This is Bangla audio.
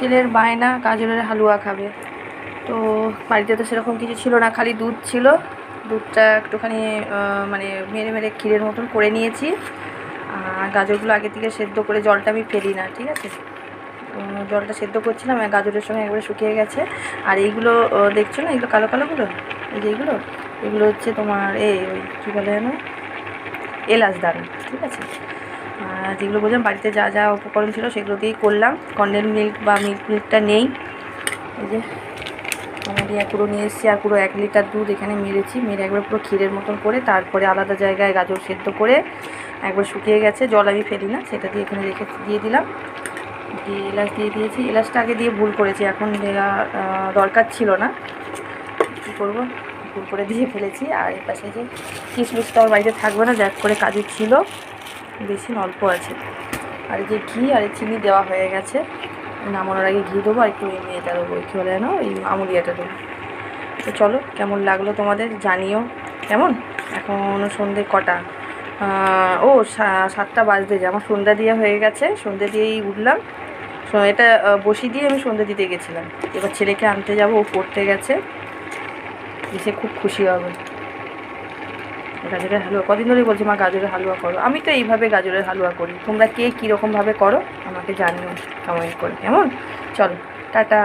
ছেলের বায়না গাজরের হালুয়া খাবে। তো বাড়িতে তো সেরকম কিছু ছিল না, খালি দুধ ছিল। দুধটা একটুখানি মানে মেরে মেরে ক্ষীরের মতন করে নিয়েছি। আর গাজরগুলো আগে থেকে সেদ্ধ করে, জলটা আমি ফেলি না, ঠিক আছে। জলটা সেদ্ধ করছিলাম, গাজরের সঙ্গে একবারে শুকিয়ে গেছে। আর এইগুলো দেখছো না, এগুলো কালো কালোগুলো, এই যে এগুলো হচ্ছে তোমার ওই কী বলে যেন, এলাচ দানা, ঠিক আছে। যেগুলো বললাম বাড়িতে যা যা উপকরণ ছিল সেগুলো দিয়েই করলাম। কন্ডেন্স মিল্ক বা মিল্কটা নেই, এই যে দিয়ে পুরো নিয়ে এসেছি। আর পুরো 1 লিটার দুধ এখানে মেরেছি, মেরে একবার পুরো ক্ষীরের মতন করে, তারপরে আলাদা জায়গায় গাজর সেদ্ধ করে একবার শুকিয়ে গেছে, জল আমি ফেলি না, সেটা দিয়ে এখানে রেখে দিয়ে দিলাম। দিয়ে এলাচ দিয়ে দিয়েছি। এলাচটা আগে দিয়ে ভুল করেছি, এখন দেওয়া দরকার ছিল না, কী করবো, ভুল করে দিয়ে ফেলেছি। আর এর পাশে যে কিশমিশ তো আমার বাড়িতে থাকবে না, যাক করে কাজু ছিল, বেশি অল্প আছে। আর যে ঘি আর চিনি দেওয়া হয়ে গেছে, নামানোর আগে ঘি দেবো, আর একটু এটা দেবো, কী বলে না, ওই আমুলিয়াটা দেবো। তো চলো, কেমন লাগলো তোমাদের জানিও। কেমন, এখন সন্ধ্যে কটা, 7টা বাজতে যায়, আমার সন্ধ্যা দিয়ে হয়ে গেছে, সন্ধ্যে দিয়েই উঠলাম। এটা বসিয়ে দিয়ে আমি সন্ধ্যে দিতে গেছিলাম। এবার ছেলেকে আনতে যাব, ও পড়তে গেছে, এসে খুব খুশি হবে। গাজরের হালুয়া কদিন ধরেই বলছি, মা গাজরের হালুয়া করো। আমি তো এইভাবে গাজরের হালুয়া করি, তোমরা কে কীরকমভাবে করো আমাকে জানিও কমেন্ট করে, কেমন। চলো, টাটা।